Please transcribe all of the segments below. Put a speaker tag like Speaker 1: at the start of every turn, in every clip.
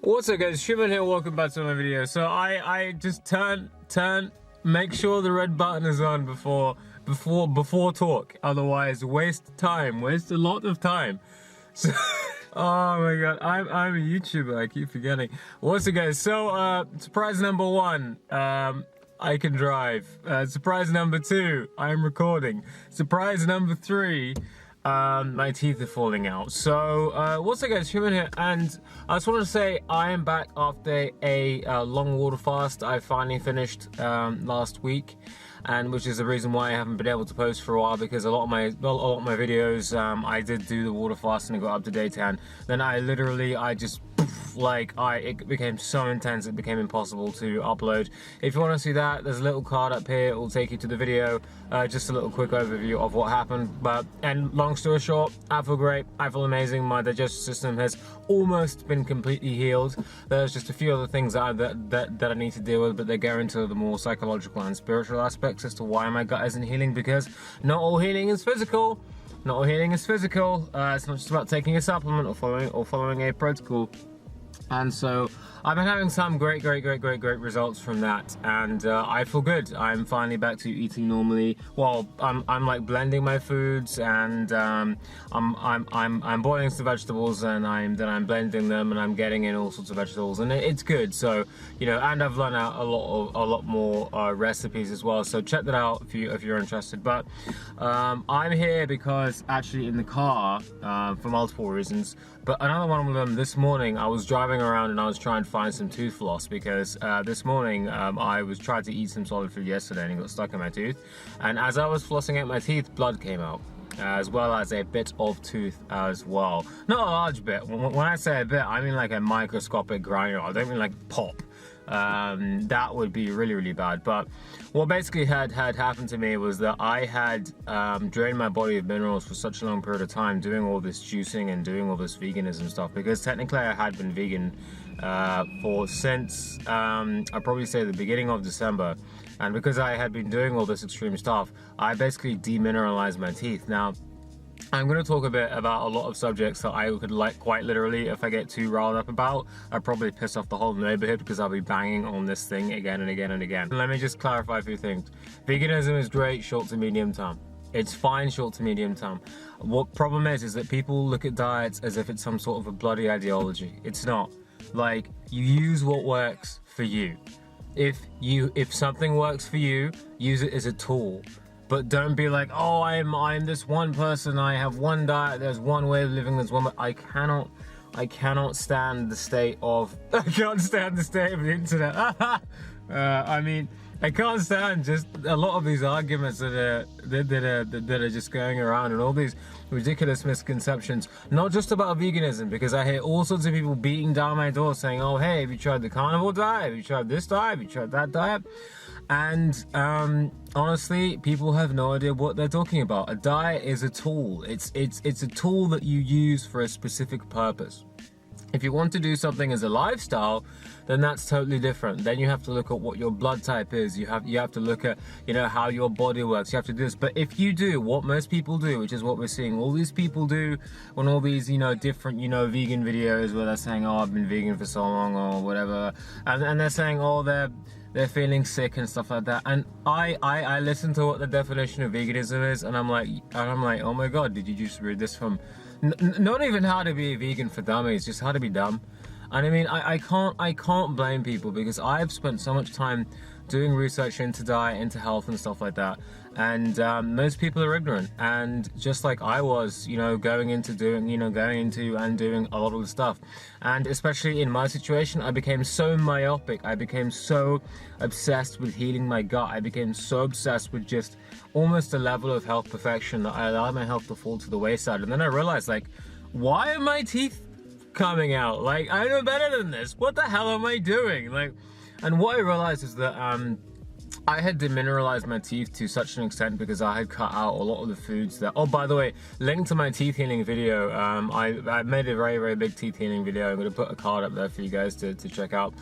Speaker 1: What's up guys, Shimon here, welcome back to my video. So I just make sure the red button is on before talk, otherwise waste a lot of time. So, oh my god, I'm a YouTuber, I keep forgetting. What's up guys, so surprise number one, I can drive. Surprise number two, I'm recording. Surprise number three, my teeth are falling out. So, what's up guys, Shimon here, and I just want to say I am back after a long water fast. I finally finished last week, and which is the reason why I haven't been able to post for a while, because a lot of my videos, I did do the water fast and it got up to day 10. Then it became so intense it became impossible to upload. If you want to see that, there's a little card up here, it will take you to the video. Just a little quick overview of what happened. And long story short, I feel great, I feel amazing. My digestive system has almost been completely healed. There's just a few other things that I need to deal with, but they go into the more psychological and spiritual aspects as to why my gut isn't healing, because not all healing is physical. Not all healing is physical. It's not just about taking a supplement or following a protocol. And so I've been having some great results from that, and I feel good. I'm finally back to eating normally. Well, I'm like blending my foods, and I'm boiling some vegetables, and I'm blending them, and I'm getting in all sorts of vegetables, and it's good. So, you know, and I've learned out a lot more recipes as well. So check that out if you're interested. But I'm here because actually in the car for multiple reasons. But another one of them, this morning I was driving around and I was trying to find some tooth floss, because this morning I was trying to eat some solid food yesterday and it got stuck in my tooth. And as I was flossing out my teeth, blood came out, as well as a bit of tooth as well. Not a large bit. When I say a bit, I mean like a microscopic granule. I don't mean like pop. That would be really bad. But what basically had happened to me was that I had drained my body of minerals for such a long period of time, doing all this juicing and doing all this veganism stuff, because technically I had been vegan since I'd probably say the beginning of December. And because I had been doing all this extreme stuff, I basically demineralized my teeth. Now, I'm going to talk a bit about a lot of subjects that I could, like, quite literally, if I get too riled up about, I'd probably piss off the whole neighborhood, because I'll be banging on this thing again and again and again. Let me just clarify a few things. Veganism is great short to medium term. It's fine short to medium term. What problem is that people look at diets as if it's some sort of a bloody ideology. It's not. Like, you use what works for you. If something works for you, use it as a tool. But don't be like, oh, I'm this one person, I have one diet, there's one way of living, there's one way. I cannot stand the state of the internet. I mean, I can't stand just a lot of these arguments that are just going around, and all these ridiculous misconceptions, not just about veganism, because I hear all sorts of people beating down my door saying, oh, hey, have you tried the carnivore diet? Have you tried this diet? Have you tried that diet? And honestly, people have no idea what they're talking about. A diet is a tool. It's a tool that you use for a specific purpose. If you want to do something as a lifestyle, then that's totally different. Then you have to look at what your blood type is. You have to look at, you know, how your body works. You have to do this. But if you do what most people do, which is what we're seeing all these people do on all these, you know, different, you know, vegan videos where they're saying, oh, I've been vegan for so long or whatever, and they're saying, oh, they're feeling sick and stuff like that. And I listen to what the definition of veganism is, and I'm like, oh my god, did you just read this from not even how to be a vegan for dummies, just how to be dumb? And I mean, I can't blame people, because I've spent so much time doing research into diet, into health and stuff like that, and most people are ignorant. And just like I was, you know, going into and doing a lot of the stuff, and especially in my situation, I became so myopic, I became so obsessed with healing my gut, I became so obsessed with just almost a level of health perfection that I allowed my health to fall to the wayside. And then I realized, like, why are my teeth coming out? Like, I know better than this. What the hell am I doing? Like, and what I realized is that I had demineralized my teeth to such an extent because I had cut out a lot of the foods that, oh, by the way, link to my teeth healing video. I made a very big teeth healing video. I'm going to put a card up there for you guys to check out.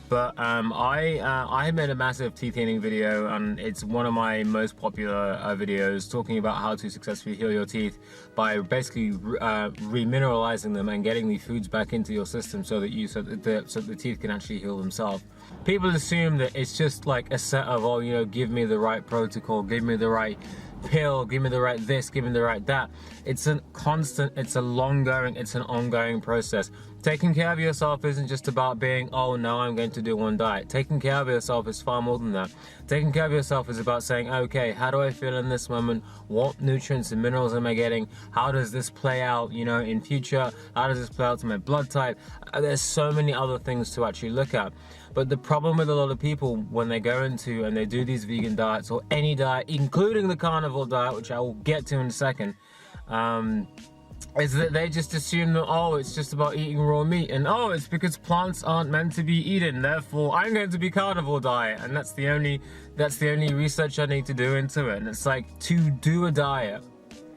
Speaker 1: But I made a massive teeth healing video, and it's one of my most popular videos, talking about how to successfully heal your teeth by basically remineralizing them and getting the foods back into your system so that the teeth can actually heal themselves. People assume that it's just like a set of, oh, you know, give me the right protocol, give me the right pill, give me the right this, give me the right that. It's a constant, it's an ongoing process. Taking care of yourself isn't just about being, oh, no, I'm going to do one diet. Taking care of yourself is far more than that. Taking care of yourself is about saying, okay, how do I feel in this moment? What nutrients and minerals am I getting? How does this play out, you know, in future? How does this play out to my blood type? There's so many other things to actually look at. But the problem with a lot of people when they go into and they do these vegan diets or any diet, including the carnivore diet, which I will get to in a second, is that they just assume that, oh, it's just about eating raw meat, and oh, it's because plants aren't meant to be eaten, therefore I'm going to be carnivore diet, and that's the only research I need to do into it. And it's like, to do a diet,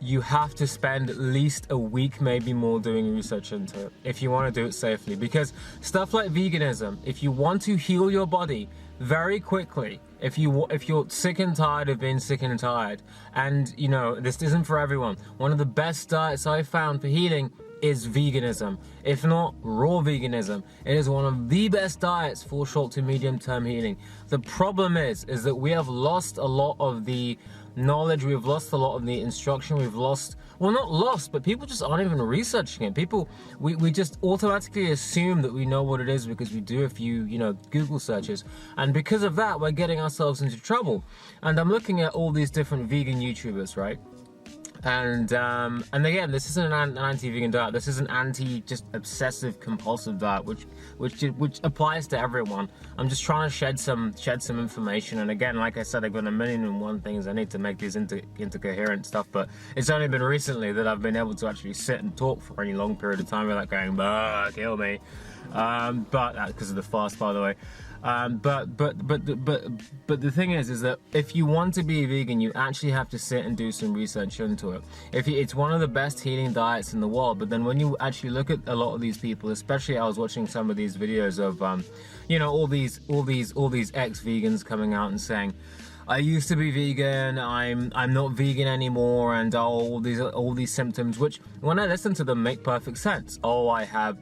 Speaker 1: you have to spend at least a week, maybe more, doing research into it if you want to do it safely. Because stuff like veganism, if you want to heal your body very quickly, if you're sick and tired of being sick and tired, and you know, this isn't for everyone, one of the best diets I found for healing is veganism, if not raw veganism. It is one of the best diets for short to medium term healing. The problem is that we have lost a lot of the knowledge, we've lost a lot of the instruction, we've lost, well, not lost, but people just aren't even researching it. We just automatically assume that we know what it is because we do a few, you know, Google searches, and because of that we're getting ourselves into trouble. And I'm looking at all these different vegan YouTubers, right? And again, this isn't an anti-vegan diet. This is an just obsessive compulsive diet, which applies to everyone. I'm just trying to shed some information. And again, like I said, I've got 1,000,001 things I need to make these into coherent stuff. But it's only been recently that I've been able to actually sit and talk for any long period of time without going, bah, kill me. But because of the fast, by the way. But the thing is that if you want to be a vegan, you actually have to sit and do some research into it. It's one of the best healing diets in the world, but then when you actually look at a lot of these people, especially I was watching some of these videos of, you know, all these ex-vegans coming out and saying, I used to be vegan, I'm not vegan anymore, and all these symptoms, which when I listen to them make perfect sense. Oh, I have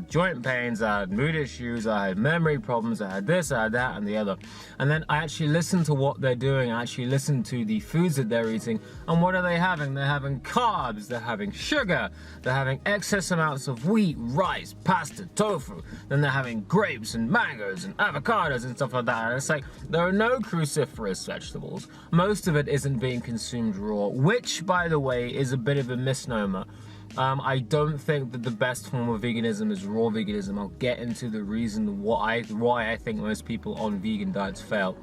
Speaker 1: joint pains, I had mood issues, I had memory problems, I had this, I had that, and the other. And then I actually listen to what they're doing, I actually listen to the foods that they're eating, and what are they having? They're having carbs, they're having sugar, they're having excess amounts of wheat, rice, pasta, tofu, then they're having grapes and mangoes and avocados and stuff like that. And it's like, there are no cruciferous vegetables. Most of it isn't being consumed raw, which, by the way, is a bit of a misnomer. I don't think that the best form of veganism is raw veganism. I'll get into the reason why I think most people on vegan diets fail.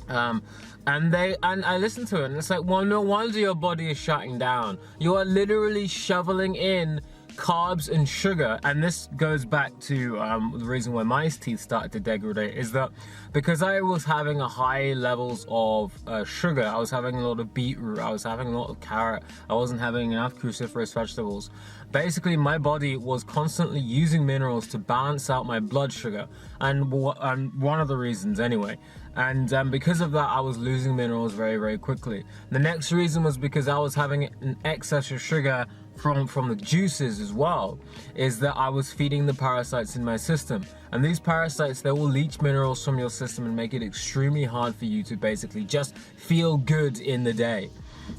Speaker 1: And I listen to it, and it's like, well, no wonder your body is shutting down. You are literally shoveling in carbs and sugar, and this goes back to the reason why my teeth started to degrade, is that because I was having a high levels of sugar, I was having a lot of beetroot, I was having a lot of carrot, I wasn't having enough cruciferous vegetables. Basically, my body was constantly using minerals to balance out my blood sugar, and one of the reasons anyway. And because of that, I was losing minerals very, very quickly. The next reason was because I was having an excess of sugar from the juices as well, is that I was feeding the parasites in my system. And these parasites, they will leach minerals from your system and make it extremely hard for you to basically just feel good in the day.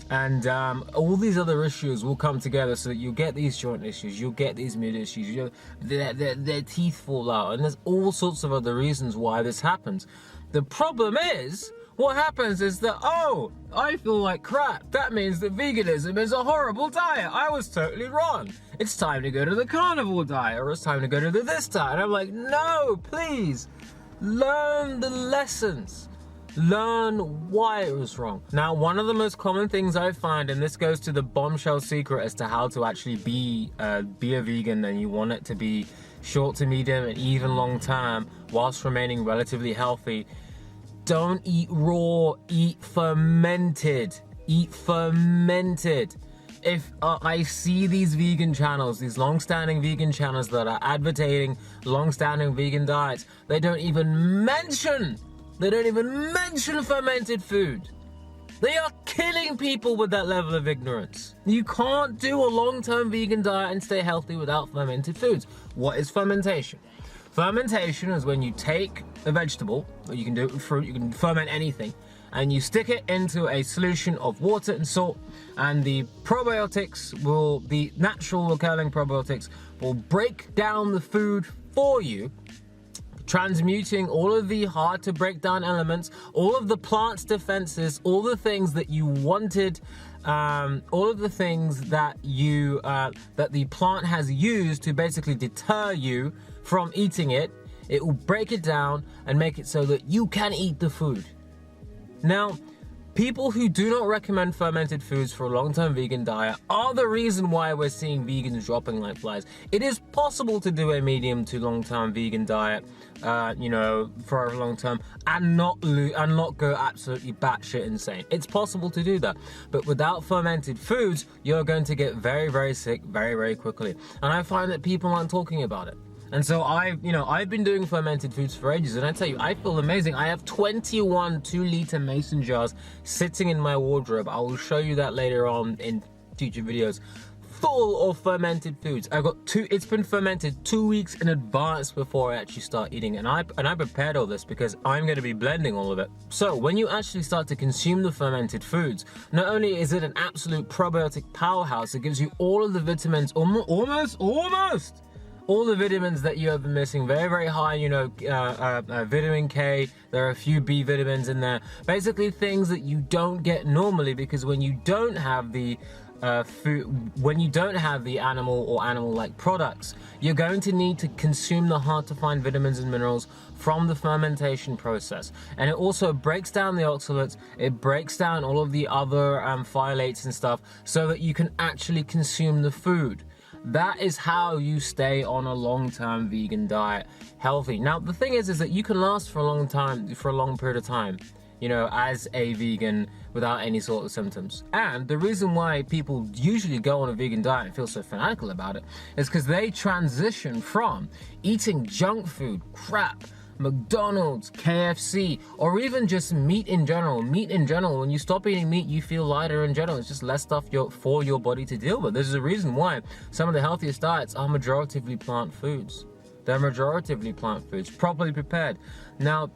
Speaker 1: And all these other issues will come together, so that you'll get these joint issues, you'll get these mood issues, their teeth fall out, and there's all sorts of other reasons why this happens. The problem is, what happens is that, oh, I feel like crap. That means that veganism is a horrible diet. I was totally wrong. It's time to go to the carnivore diet, or it's time to go to this diet. And I'm like, no, please, learn the lessons. Learn why it was wrong. Now, one of the most common things I find, and this goes to the bombshell secret as to how to actually be a vegan, and you want it to be short to medium and even long term whilst remaining relatively healthy. Don't eat raw, eat fermented. Eat fermented. if I see these vegan channels, these long-standing vegan channels that are advocating long-standing vegan diets, they don't even mention fermented food. They are killing people with that level of ignorance. You can't do a long-term vegan diet and stay healthy without fermented foods. What is fermentation? Fermentation is when you take a vegetable, or you can do it with fruit, you can ferment anything, and you stick it into a solution of water and salt, and the natural occurring probiotics will break down the food for you, transmuting all of the hard to break down elements, all of the plant's defenses, all the things that you wanted, all of the things that that the plant has used to basically deter you from eating it. It will break it down and make it so that you can eat the food. Now, people who do not recommend fermented foods for a long-term vegan diet are the reason why we're seeing vegans dropping like flies. It is possible to do a medium to long-term vegan diet, for a long term and not go absolutely batshit insane. It's possible to do that, but without fermented foods, you're going to get very, very sick very, very quickly. And I find that people aren't talking about it. And so I've been doing fermented foods for ages, and I tell you, I feel amazing. I have 21 2-liter mason jars sitting in my wardrobe. I will show you that later on in future videos, full of fermented foods. It's been fermented 2 weeks in advance before I actually start eating, and I prepared all this because I'm going to be blending all of it. So when you actually start to consume the fermented foods, not only is it an absolute probiotic powerhouse, it gives you all of the vitamins, almost all the vitamins that you have been missing. Very, very high, vitamin K. There are a few B vitamins in there. Basically things that you don't get normally, because when you don't have the animal or animal-like products, you're going to need to consume the hard-to-find vitamins and minerals from the fermentation process. And it also breaks down the oxalates, it breaks down all of the other phthalates and stuff, so that you can actually consume the food. That is how you stay on a long-term vegan diet healthy. Now, the thing is that you can last for a long period of time, as a vegan without any sort of symptoms. And the reason why people usually go on a vegan diet and feel so fanatical about it is because they transition from eating junk food, crap, McDonald's, KFC, or even just meat in general. Meat in general, when you stop eating meat, you feel lighter in general. It's just less stuff for your body to deal with. This is a reason why some of the healthiest diets are majoritively plant foods. They're majoritively plant foods, properly prepared. Now,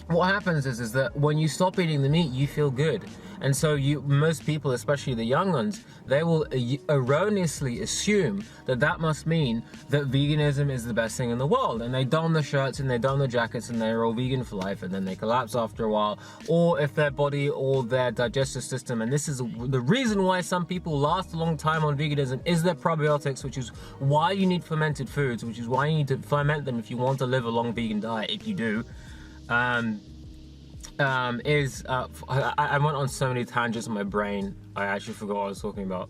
Speaker 1: what happens is that when you stop eating the meat, you feel good. And so most people, especially the young ones, they will erroneously assume that must mean that veganism is the best thing in the world. And they don the shirts and they don the jackets and they're all vegan for life, and then they collapse after a while. Or if their body or their digestive system, and this is the reason why some people last a long time on veganism, is their probiotics, which is why you need fermented foods, which is why you need to ferment them if you want to live a long vegan diet, if you do. I went on so many tangents in my brain, I actually forgot what I was talking about.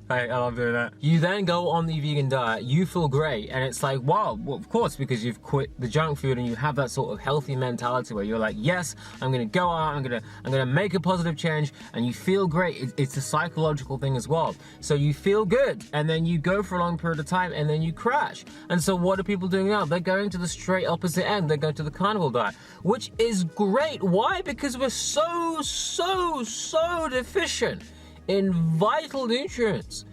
Speaker 1: I love doing that. You then go on the vegan diet, you feel great, and it's like, wow, well, of course, because you've quit the junk food and you have that sort of healthy mentality where you're like, yes, I'm gonna go out, I'm gonna make a positive change, and you feel great. It's a psychological thing as well. So you feel good, and then you go for a long period of time, and then you crash. And so what are people doing now? They're going to the straight opposite end. They're going to the carnivore diet, which is great. Why? Because we're so deficient in vital nutrients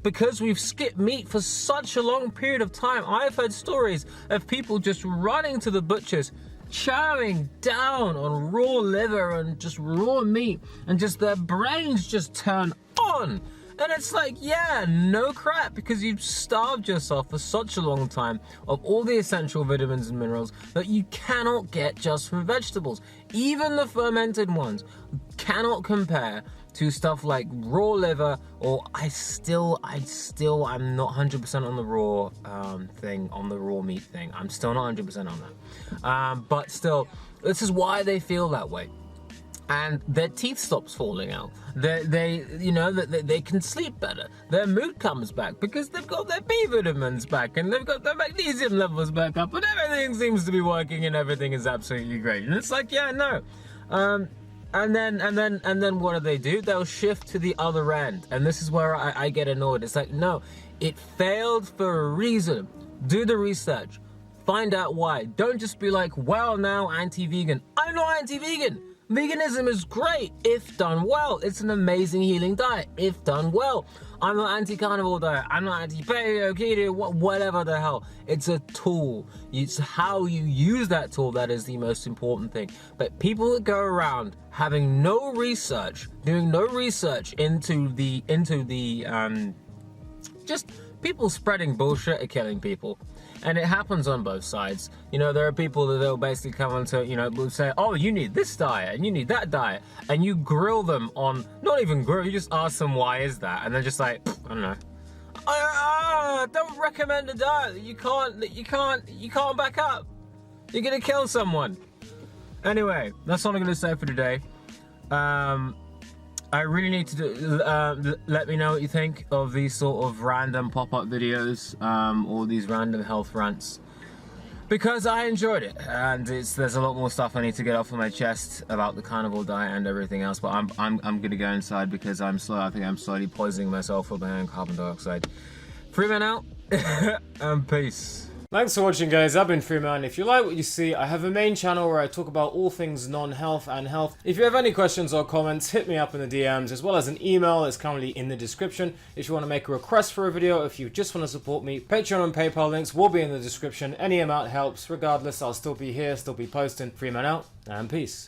Speaker 1: because we've skipped meat for such a long period of time. I've heard stories of people just running to the butchers, chowing down on raw liver and just raw meat, and just their brains just turn on. And it's like, yeah, no crap, because you've starved yourself for such a long time of all the essential vitamins and minerals that you cannot get just from vegetables. Even the fermented ones cannot compare to stuff like raw liver, or I'm not 100% on the raw thing, on the raw meat thing. I'm still not 100% on that. But still, this is why they feel that way. And their teeth stops falling out. They can sleep better. Their mood comes back because they've got their B vitamins back, and they've got their magnesium levels back up, and everything seems to be working, and everything is absolutely great. And it's like, yeah, no. And then what do? They'll shift to the other end. And this is where I get annoyed. It's like, no, it failed for a reason. Do the research. Find out why. Don't just be like, well, now anti-vegan. I'm not anti-vegan. Veganism is great if done well. It's an amazing healing diet if done well. I'm not anti-carnivore diet. I'm not anti-paleo, keto, whatever the hell. It's a tool. It's how you use that tool that is the most important thing. But people that go around having no research, doing no research into the just people spreading bullshit are killing people. And it happens on both sides. You know, there are people that they'll basically come onto, you know, will say, oh, you need this diet and you need that diet. And you grill them on, not even grill, you just ask them why is that? And they're just like, I don't know. Don't recommend a diet that you can't back up. You're gonna kill someone. Anyway, that's all I'm gonna say for today. I really need to let me know what you think of these sort of random pop-up videos or these random health rants, because I enjoyed it, and there's a lot more stuff I need to get off of my chest about the carnivore diet and everything else. But I'm gonna go inside because I think I'm slowly poisoning myself with my own carbon dioxide. Freeman out and peace. Thanks for watching, guys. I've been Freeman. If you like what you see, I have a main channel where I talk about all things non-health and health. If you have any questions or comments, hit me up in the DMs, as well as an email that's currently in the description. If you want to make a request for a video, if you just want to support me, Patreon and PayPal links will be in the description. Any amount helps. Regardless, I'll still be here, still be posting. Freeman out and peace.